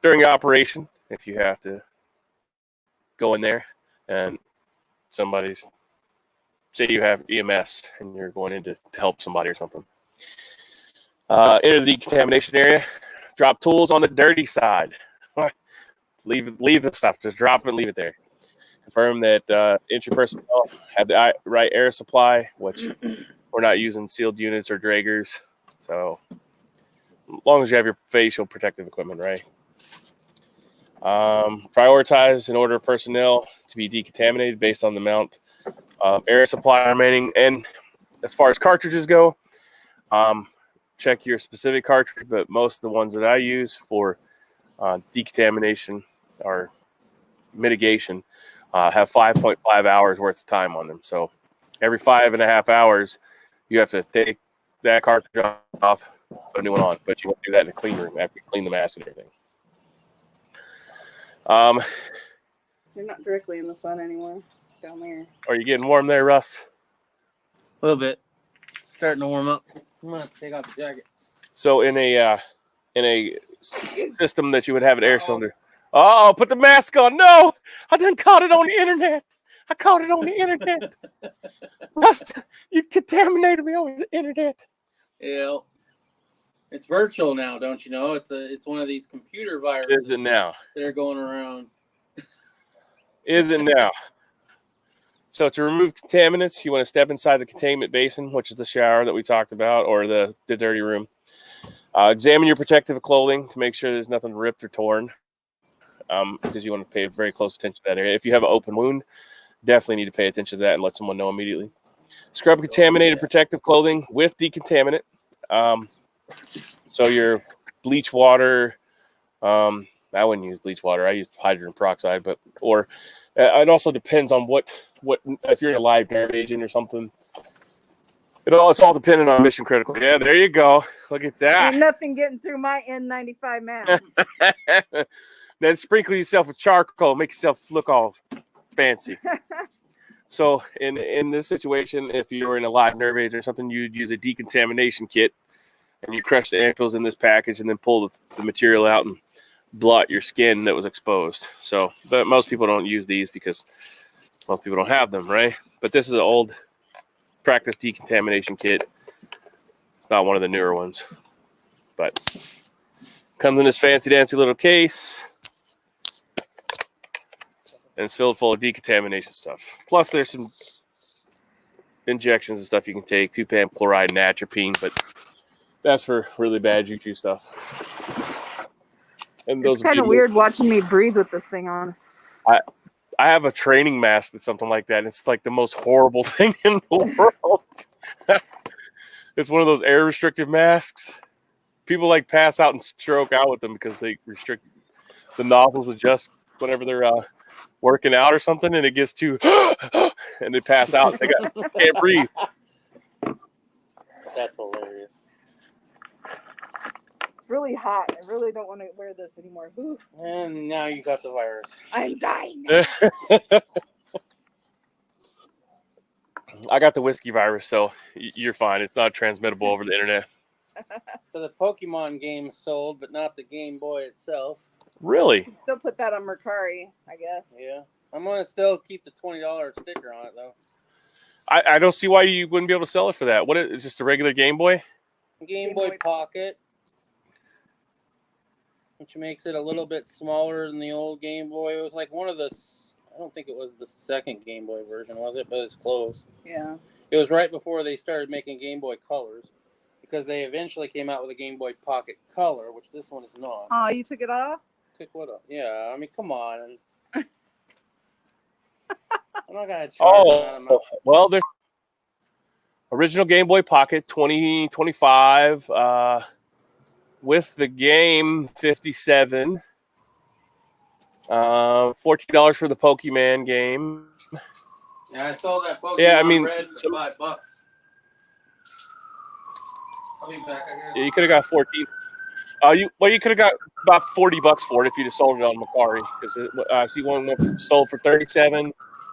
During your operation, if you have to go in there and say you have EMS and you're going in to help somebody or something. Enter the decontamination area. Drop tools on the dirty side. leave the stuff. Just drop it and leave it there. Confirm that entry personnel have the right air supply, which we're not using sealed units or draggers. So as long as you have your facial protective equipment, right? Prioritize and order personnel to be decontaminated based on the amount of air supply remaining. And as far as cartridges go, check your specific cartridge, but most of the ones that I use for decontamination or mitigation have 5.5 hours worth of time on them. So every 5.5 hours, you have to take that cartridge off, put a new one on. But you won't do that in the clean room after you clean the mask and everything. You're not directly in the sun anymore down there. Are you getting warm there, Russ? A little bit. It's starting to warm up. Come on, take off the jacket. So in a system that you would have an air cylinder. Oh, put the mask on. No, I done caught it on the internet. I caught it on the internet. Russ, you contaminated me on the internet. Yeah. It's virtual now, don't you know? It's one of these computer viruses. Is it now? That are going around. Is it now? So to remove contaminants, you want to step inside the containment basin, which is the shower that we talked about, or the dirty room. Examine your protective clothing to make sure there's nothing ripped or torn, because you want to pay very close attention to that area. If you have an open wound, definitely need to pay attention to that and let someone know immediately. Scrub contaminated protective clothing with decontaminant. So your bleach water, I wouldn't use bleach water. I use hydrogen peroxide, or it also depends on what if you're in a live nerve agent or something. It's all dependent on mission critical. Yeah, there you go. Look at that. Ain't nothing getting through my N95 mask. Then sprinkle yourself with charcoal, make yourself look all fancy. So in this situation, if you were in a live nerve agent or something, you'd use a decontamination kit, and you crush the ampoules in this package, and then pull the material out and blot your skin that was exposed. So, but most people don't use these because most people don't have them, right? But this is an old practice decontamination kit. It's not one of the newer ones, but comes in this fancy dancy little case, and it's filled full of decontamination stuff. Plus, there's some injections and stuff you can take, 2-pan chloride and atropine, but that's for really bad juju stuff. And It's kind of weird watching me breathe with this thing on. I have a training mask that's something like that. And it's like the most horrible thing in the world. It's one of those air restrictive masks. People like pass out and stroke out with them because they restrict the nozzles adjust whenever they're working out or something, and it gets too and they pass out. They can't breathe. That's hilarious. It's really hot. I really don't want to wear this anymore. Ooh, And now you got the virus. I'm dying. I got the whiskey virus, so you're fine. It's not transmittable over the internet. So the Pokemon game sold, but not the Game Boy itself. Really? You can still put that on Mercari, I guess. Yeah. I'm going to still keep the $20 sticker on it, though. I don't see why you wouldn't be able to sell it for that. What is it, just a regular Game Boy? Game Boy Pocket, which makes it a little bit smaller than the old Game Boy. It was like one of the, I don't think it was the second Game Boy version, was it? But it's close. Yeah. It was right before they started making Game Boy Colors, because they eventually came out with a Game Boy Pocket Color, which this one is not. Oh, you took it off? Pick what up? Yeah, I mean, come on. I'm not going to charge that amount. Well, there's original Game Boy Pocket 2025 with the game 57. $14 for the Pokemon game. Yeah, I saw that Pokemon Red for $5. I'll be back. Yeah, you could have got 14. You could have got about $40 for it if you'd have sold it on Macari, because I see one sold for 37,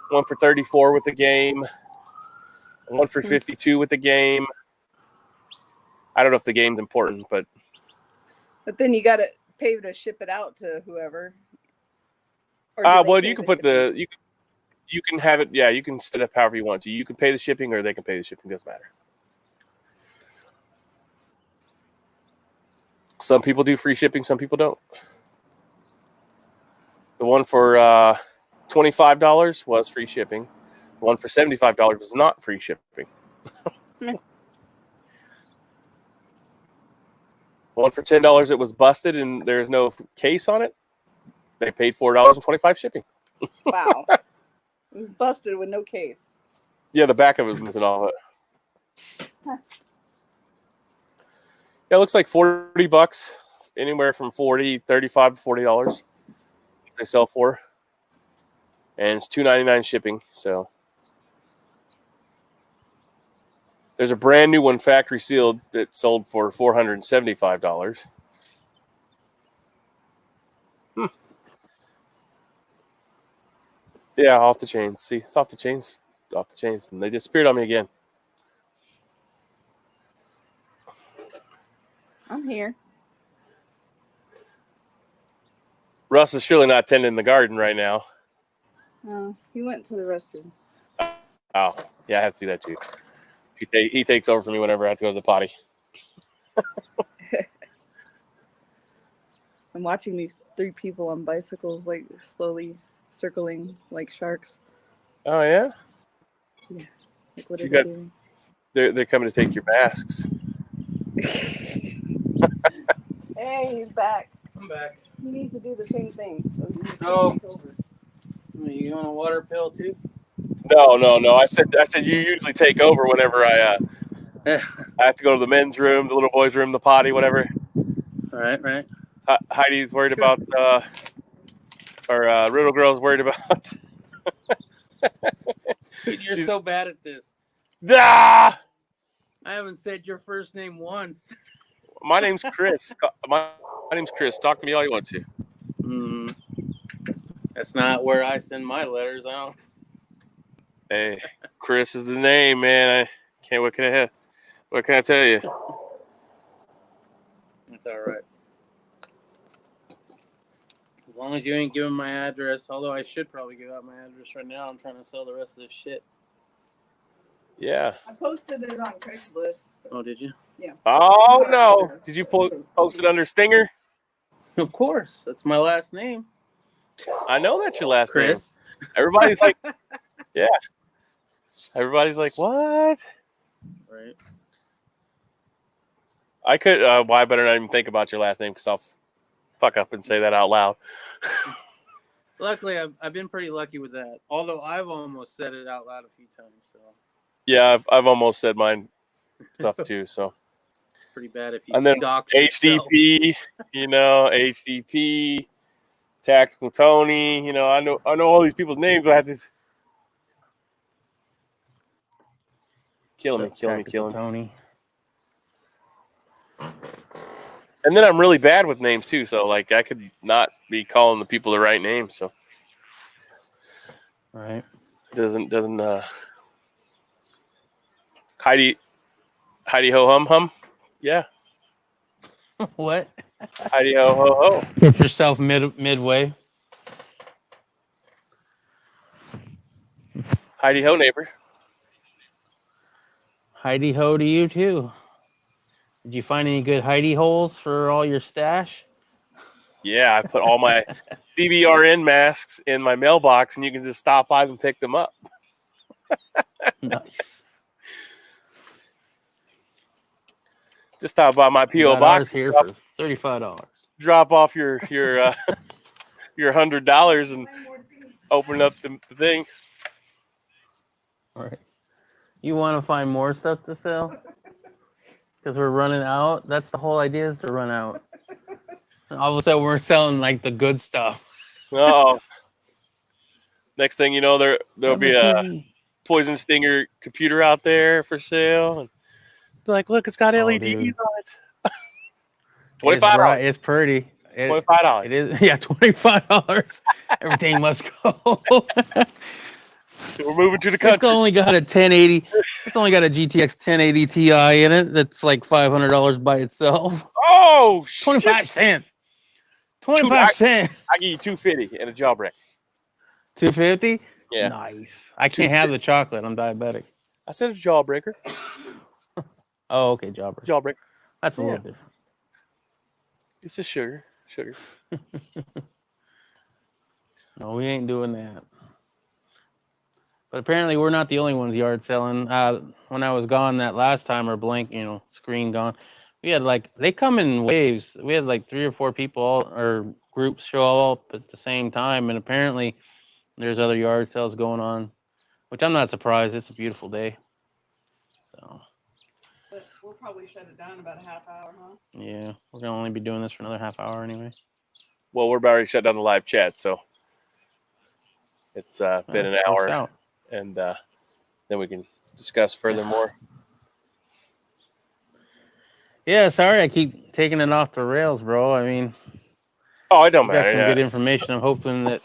one for 34 with the game, one for 52 with the game. I don't know if the game's important, but then you got to pay to ship it out to whoever. Well, you can put you can have it. Yeah, you can set it up however you want to. You can pay the shipping, or they can pay the shipping. Doesn't matter. Some people do free shipping, some people don't. The one for $25 was free shipping. The one for $75 was not free shipping. One for $10, it was busted and there's no case on it. They paid $4.25 shipping. Wow. It was busted with no case. Yeah, the back of it was missing all of it. Yeah, it looks like $40, anywhere from $35 to $40 they sell for, and it's $2.99 shipping. So there's a brand new one, factory sealed, that sold for $475. Yeah, off the chains. See, it's off the chains, and they disappeared on me again. I'm here. Russ is surely not tending the garden right now. No, he went to the restroom. Oh, yeah, I have to do that too. He takes over for me whenever I have to go to the potty. I'm watching these 3 people on bicycles, like slowly circling like sharks. Oh yeah. Yeah. Like, what are they doing? They're coming to take your masks. Hey, he's back. I'm back. He needs to do the same thing. So he needs to Oh. take over. You on a water pill too? No. I said you usually take over whenever I I have to go to the men's room, the little boys' room, the potty, whatever. Right. Heidi's worried about, or Riddle Girl's worried about. Dude, you're so bad at this. Ah! I haven't said your first name once. My name's Chris. My name's Chris. Talk to me all you want to. That's not where I send my letters. I don't. Hey, Chris is the name, man. I can't. What can I tell you? That's all right. As long as you ain't giving my address, although I should probably give out my address right now. I'm trying to sell the rest of this shit. Yeah. I posted it on Craigslist. Oh, did you? Yeah. Oh no! Did you post it under Stinger? Of course. That's my last name. I know that's your last Chris. name. Everybody's like, yeah. Everybody's like, what? Right. I could. Well, I better not even think about your last name because I'll fuck up and say that out loud. Luckily, I've been pretty lucky with that. Although I've almost said it out loud a few times. So. Yeah, I've almost said mine stuff too. So pretty bad if you. And then dox HDP, HDP, Tactical Tony. I know all these people's names, but I have to. Killing me. Tony. And then I'm really bad with names too, so like I could not be calling the people the right name. So right. Doesn't Heidi ho hum? Yeah. What? Heidi ho ho ho. Put yourself midway. Heidi ho, neighbor. Heidi ho to you too. Did you find any good Heidi holes for all your stash? Yeah, I put all my CBRN masks in my mailbox, and you can just stop by and pick them up. Nice. Just stop by my PO box here for $35. Drop off your your $100 and open up the thing. All right. You want to find more stuff to sell? Because we're running out. That's the whole idea, is to run out. And all of a sudden, we're selling like the good stuff. Oh. Next thing you know, there'll be a Poison Stinger computer out there for sale. And be like, look, it's got LEDs on it. $25. It's pretty. $25. It is. Yeah, $25. Everything must go. So we're moving to the country. It's only got a 1080. It's only got a GTX 1080 Ti in it. That's like $500 by itself. Oh, 25 cents. 25 cents. I give you $250 and a jawbreaker. $250? Yeah. Nice. I can't have the chocolate. I'm diabetic. I said a jawbreaker. Oh, okay, jawbreaker. Jawbreaker. That's a little different. It's a sugar. No, we ain't doing that. But apparently we're not the only ones yard selling. When I was gone that last time, or blank, screen gone, we had they come in waves. We had 3 or 4 people or groups show up at the same time, and apparently there's other yard sales going on, which I'm not surprised. It's a beautiful day. So. But we'll probably shut it down in about a half hour, huh? Yeah, we're gonna only be doing this for another half hour anyway. Well, we're about to shut down the live chat, so it's been an hour. Out. And then we can discuss furthermore. Yeah, sorry I keep taking it off the rails, bro. I mean, it don't matter. Got some good information. I'm hoping that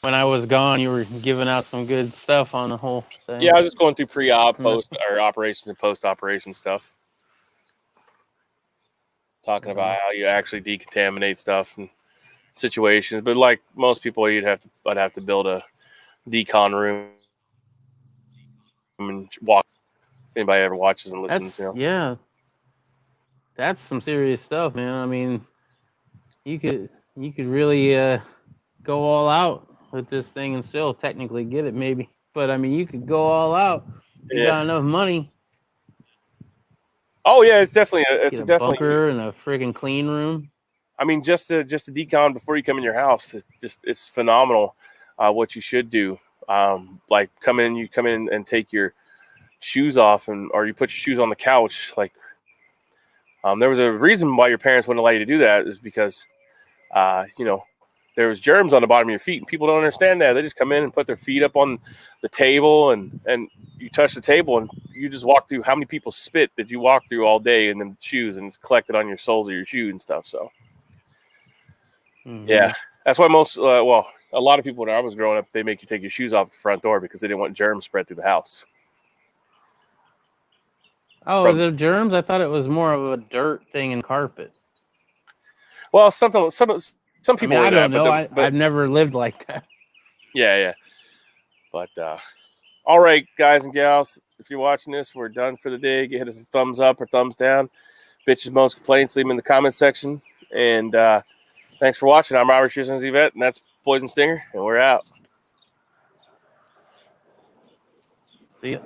when I was gone, you were giving out some good stuff on the whole thing. Yeah, I was just going through pre-op, post, or operations and post-operation stuff. Talking about how you actually decontaminate stuff and situations. But like most people, I'd have to build a decon room and walk. If anybody ever watches and listens, Yeah, that's some serious stuff, man. I mean, you could really go all out with this thing and still technically get it, maybe. But I mean, you could go all out. You got enough money. Oh yeah, it's definitely a bunker and a friggin' clean room. I mean, just a decon before you come in your house, it's phenomenal. What you should do, you come in and take your shoes off or you put your shoes on the couch, like there was a reason why your parents wouldn't allow you to do that, is because there was germs on the bottom of your feet, and people don't understand that. They just come in and put their feet up on the table, and you touch the table, and you just walk through. How many people spit did you walk through all day in the shoes, and it's collected on your soles of your shoe and stuff. So yeah, that's why a lot of people when I was growing up, they make you take your shoes off the front door because they didn't want germs spread through the house. Oh, is it germs? I thought it was more of a dirt thing in carpet. Well, some people. I don't know. I've never lived like that. Yeah. But all right, guys and gals, if you're watching this, we're done for the day. Hit us a thumbs up or thumbs down. Bitches, most complaints, leave them in the comments section. And thanks for watching. I'm Robert, USMC Vet, and that's Poison Stinger, and we're out. See ya.